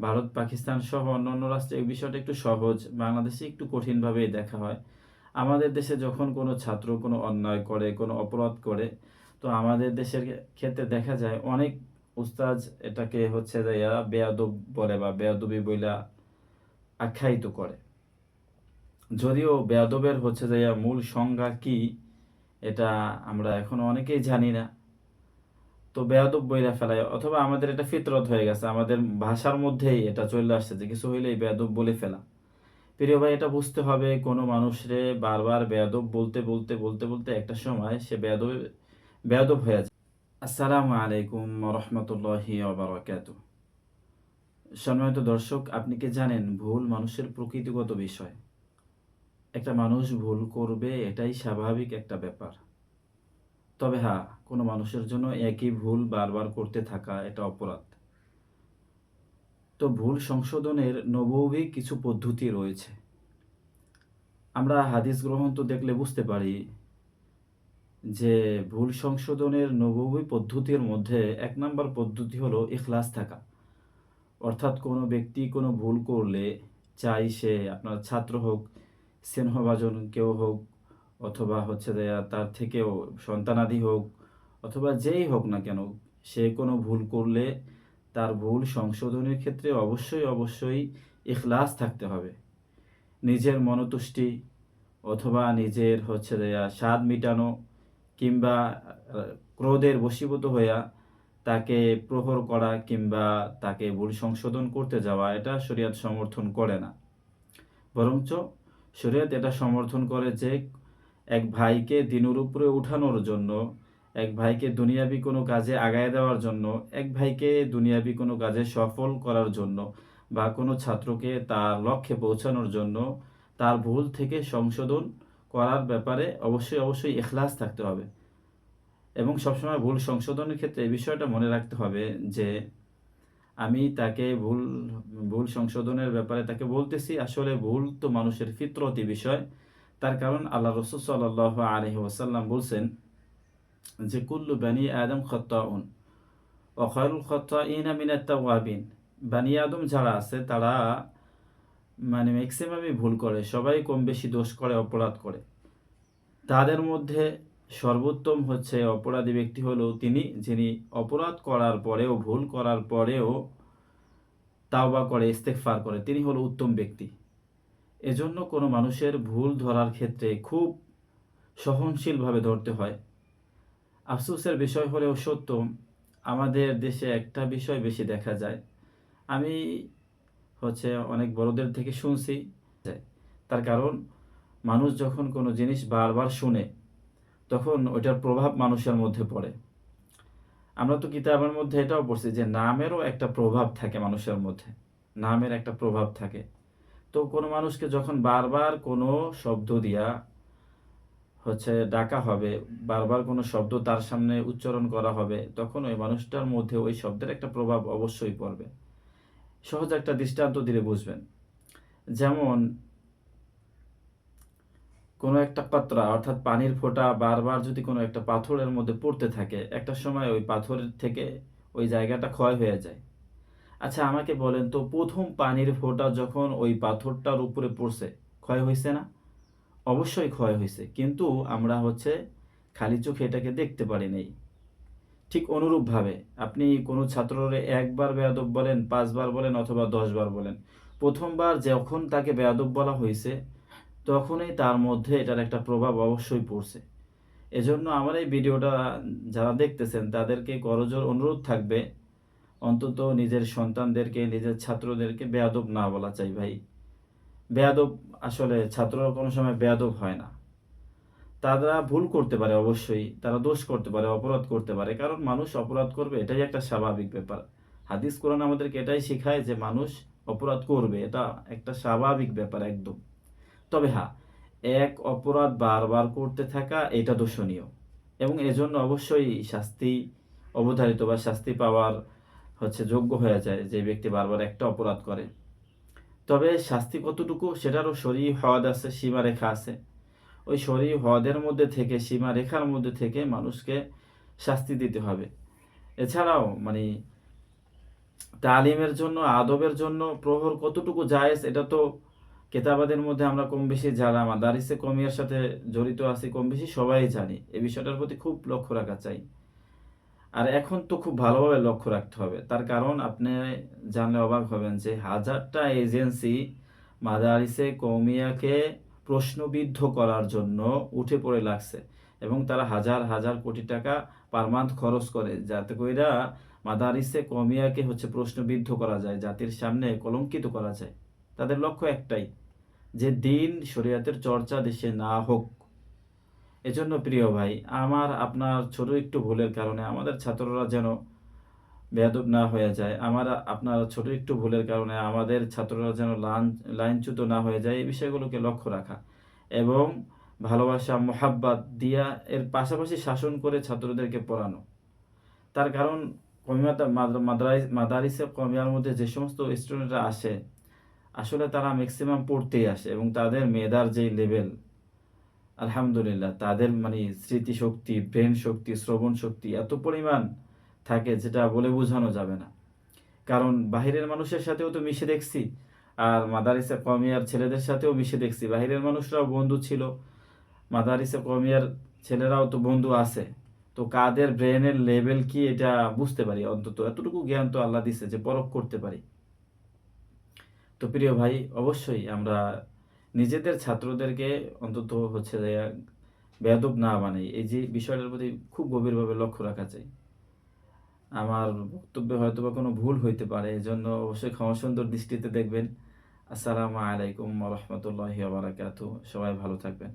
ভারত, পাকিস্তান সহ অন্যান্য রাষ্ট্রে এই বিষয়টা একটু সহজ, বাংলাদেশে একটু কঠিনভাবেই দেখা হয়। আমাদের দেশে যখন কোনো ছাত্র কোনো অন্যায় করে, কোনো অপরাধ করে, তো আমাদের দেশের ক্ষেত্রে দেখা যায় অনেক উস্তাদ এটাকে হচ্ছে যে বেয়াদব বলে বা বেয়াদবি বইলা আখ্যায়িত করে। যদিও বেয়াদবের হচ্ছে যে মূল সংজ্ঞা কি, এটা আমরা এখনো অনেকেই জানি না। তো বেয়াদব বইলা ফেলায়, অথবা আমাদের এটা ফিতরত হয়ে গেছে, আমাদের ভাষার মধ্যেই এটা চলে আসছে যে কিছু হইলেই বেয়াদব বলে ফেলা। প্রিয় ভাই, এটা বুঝতে হবে, কোনো মানুষরে বারবার বেয়াদব বলতে বলতে বলতে বলতে একটা সময় সে বেয়াদব বেয়াদব হয়ে যায়। আসসালামু আলাইকুম রহমতুল্লাহি ওয়া বারাকাতুহু। সম্মানিত দর্শক, আপনি কি জানেন ভুল মানুষের প্রকৃতিগত বিষয়? একটা মানুষ ভুল করবে, এটাই স্বাভাবিক একটা ব্যাপার। তবে হ্যাঁ, কোনো মানুষের জন্য একই ভুল বারবার করতে থাকা এটা অপরাধ। তো ভুল সংশোধনের নবৌবিক কিছু পদ্ধতি রয়েছে। আমরা হাদিস গ্রন্থ দেখলে বুঝতে পারি যে ভুল সংশোধনের নববী পদ্ধতির মধ্যে 1 নম্বর পদ্ধতি হলো ইখলাস থাকা। অর্থাৎ কোনো ব্যক্তি কোনো ভুল করলে, চাই সে আপনার ছাত্র হোক, স্নেহভাজন কেউ হোক, অথবা হচ্ছে যে তার থেকেও সন্তানাদি হোক, অথবা যেই হোক না কেন, সে কোনো ভুল করলে তার ভুল সংশোধনের ক্ষেত্রে অবশ্যই অবশ্যই ইখলাস থাকতে হবে। নিজের মনতুষ্টি অথবা নিজের হচ্ছে যে স্বাদ মিটানো কিংবা ক্রোধের বশীভূত হইয়া তাকে প্রহর করা কিংবা তাকে ভুল সংশোধন করতে যাওয়া, এটা শরীয়ত সমর্থন করে না। বরঞ্চ শরীয়ত এটা সমর্থন করে যে এক ভাইকে দিনের উপরে উঠানোর জন্য, এক ভাইকে দুনিয়াবি কোনো কাজে আগায় দেওয়ার জন্য, এক ভাইকে দুনিয়াবি কোনো কাজে সফল করার জন্য, বা কোনো ছাত্রকে তার লক্ষ্যে পৌঁছানোর জন্য তার ভুল থেকে সংশোধন করার ব্যাপারে অবশ্যই অবশ্যই ইখলাস থাকতে হবে। এবং সবসময় ভুল সংশোধনের ক্ষেত্রে এই বিষয়টা মনে রাখতে হবে যে আমি তাকে ভুল ভুল সংশোধনের ব্যাপারে তাকে বলতেছি, আসলে ভুল তো মানুষের ফিতরতি বিষয়। তার কারণ আল্লাহ রাসূল সাল্লাল্লাহু আলাইহি ওয়াসাল্লাম বলছেন যে কুল্লু বানি আদম খাত্তাউন ওয়া খায়রুল খাত্তাইনা মিনাত তাওয়াবিন। বানি আদম যারা আছে তারা ম্যাক্সিমামই ভুল করে, সবাই কম বেশি দোষ করে, অপরাধ করে। তাদের মধ্যে সর্বোত্তম হচ্ছে অপরাধী ব্যক্তি হলো তিনি, যিনি অপরাধ করার পরেও, ভুল করার পরেও তাওবা করে, ইস্তেগফার করে, তিনি হলো উত্তম ব্যক্তি। এজন্য কোনো মানুষের ভুল ধরার ক্ষেত্রে খুব সহনশীলভাবে ধরতে হয়। আফসোসের বিষয় হলেও সত্য, আমাদের দেশে একটা বিষয় বেশি দেখা যায়। আমি হচ্ছে অনেক বড়দের থেকে শুনছি, তার কারণ মানুষ যখন কোনো জিনিস বারবার শুনে তখন ওইটার প্রভাব মানুষের মধ্যে পড়ে। আমরা তো কিতাবের মধ্যে এটাও পড়ছি যে নামেরও একটা প্রভাব থাকে মানুষের মধ্যে, নামের একটা প্রভাব থাকে। তো কোনো মানুষকে যখন বারবার কোনো শব্দ দিয়া হচ্ছে ডাকা হবে, বারবার কোনো শব্দ তার সামনে উচ্চারণ করা হবে, তখন ওই মানুষটার মধ্যে ওই শব্দের একটা প্রভাব অবশ্যই পড়বে। সহজ একটা দৃষ্টান্ত দিলে বুঝবেন। যেমন কোনো একটা কাতরা অর্থাৎ পানির ফোঁটা বারবার যদি কোনো একটা পাথরের মধ্যে পড়তে থাকে, একটা সময় ওই পাথরের থেকে ওই জায়গাটা ক্ষয় হয়ে যায়। আচ্ছা আমাকে বলেন তো, প্রথম পানির ফোঁটা যখন ওই পাথরটার উপরে পড়ছে, ক্ষয় হয়েছে না? অবশ্যই ক্ষয় হয়েছে, কিন্তু আমরা হচ্ছে খালি চোখে এটাকে দেখতে পারি নাই। ঠিক অনুরূপভাবে আপনি কোনো ছাত্ররে একবার বেয়াদব বলেন, 5 বার বলেন, অথবা 10 বার বলেন, প্রথমবার যখন তাকে বেয়াদব বলা হয়েছে তখনই তার মধ্যে এটার একটা প্রভাব অবশ্যই পড়ছে। এজন্য আমার এই ভিডিওটা যারা দেখতেছেন তাদেরকে করজোর অনুরোধ থাকবে, অন্তত নিজের সন্তানদেরকে, নিজের ছাত্রদেরকে বেয়াদব না বলা চাই ভাই। বেয়াদব, আসলে ছাত্ররা কোনো সময় বেয়াদব হয় না। তারা ভুল করতে পারে, অবশ্যই তারা দোষ করতে পারে, অপরাধ করতে পারে, কারণ মানুষ অপরাধ করবে, এটাই একটা স্বাভাবিক ব্যাপার। হাদিস কোরআন আমাদেরকে এটাই শেখায় যে মানুষ অপরাধ করবে, এটা একটা স্বাভাবিক ব্যাপার একদম। তবে হ্যাঁ, এক অপরাধ বারবার করতে থাকা এটা দোষণীয়, এবং এজন্য অবশ্যই শাস্তি অবধারিত বা শাস্তি পাওয়ার হচ্ছে যোগ্য হয়ে যায় যে ব্যক্তি বারবার একটা অপরাধ করে। তবে শাস্তি কতটুকু সেটারও শরঈ হদ আছে, সীমারেখা আছে। ওই শরঈ হদের মধ্যে থেকে, সীমারেখার মধ্যে থেকে মানুষকে শাস্তি দিতে হবে। এছাড়াও তালিমের জন্য, আদবের জন্য প্রহর কতটুকু জায়েজ এটা তো কেতাবাদের মধ্যে আমরা কম বেশি যারা মাদারিসে কওমিয়ার সাথে জড়িত আছি কম বেশি সবাই জানি। এই বিষয়টার প্রতি খুব লক্ষ্য রাখা চাই। আর এখন তো খুব ভালোভাবে লক্ষ্য রাখতে হবে। তার কারণ আপনি জানলে অবাক হবেন যে হাজারটা এজেন্সি মাদারিসে কওমিয়াকে প্রশ্নবিদ্ধ করার জন্য উঠে পড়ে লাগছে এবং তারা হাজার হাজার কোটি টাকা পার মান্থ খরচ করে যাতে কইরা মাদারিসে কওমিয়াকে হচ্ছে প্রশ্নবিদ্ধ করা যায়, জাতির সামনে কলঙ্কিত করা যায়। তাদের লক্ষ্য একটাই, যে দিন শরীয়তের চর্চা দেশে না হোক। এজন্য প্রিয় ভাই, আমার আপনার ছোট একটু ভুলের কারণে আমাদের ছাত্ররা যেন বেয়াদব না হয়ে যায়, আমার আপনার ছোট একটু ভুলের কারণে আমাদের ছাত্ররা যেন লাইনচ্যুত না হয়ে যায়, এই বিষয়গুলোকে লক্ষ্য রাখা এবং ভালোবাসা মোহাব্বত দিয়া এর পাশাপাশি শাসন করে ছাত্রদেরকে পড়ানো। তার কারণ মাদারিসে কওমিয়ার মধ্যে যে সমস্ত স্টুডেন্টরা আসে আসলে তারা ম্যাক্সিমাম পড়তেই আসে এবং তাদের মেধার যেই লেভেল, আলহামদুলিল্লাহ, তাদের মানে স্মৃতিশক্তি, ব্রেন শক্তি, শ্রবণ শক্তি এত পরিমাণ থাকে যেটা বলে বোঝানো যাবে না। কারণ বাহিরের মানুষের সাথেও তো মিশে দেখছি, আর মাদারিসে কওমিয়ার ছেলেদের সাথেও মিশে দেখছি। বাহিরের মানুষরাও বন্ধু ছিল, মাদারিসে কওমিয়ার ছেলেরাও তো বন্ধু আছে। তো কাদের ব্রেনের লেভেল কি এটা বুঝতে পারি, অন্তত এতটুকু জ্ঞান তো আল্লাহ দিছে যে পরখ করতে পারি। তো প্রিয় ভাই, অবশ্যই আমরা নিজেদের ছাত্রদেরকে অন্তত হচ্ছে যে বেয়াদব না বানাই, এই যে বিষয়টার প্রতি খুব গভীরভাবে লক্ষ্য রাখা চাই। আমার বক্তব্যে হয়তো বা কোনো ভুল হইতে পারে, এজন্য অবশ্যই ক্ষমা সুন্দর দৃষ্টিতে দেখবেন। আসসালামু আলাইকুম ওয়া রাহমাতুল্লাহি ওয়া বারাকাতুহু। সবাই ভালো থাকবেন।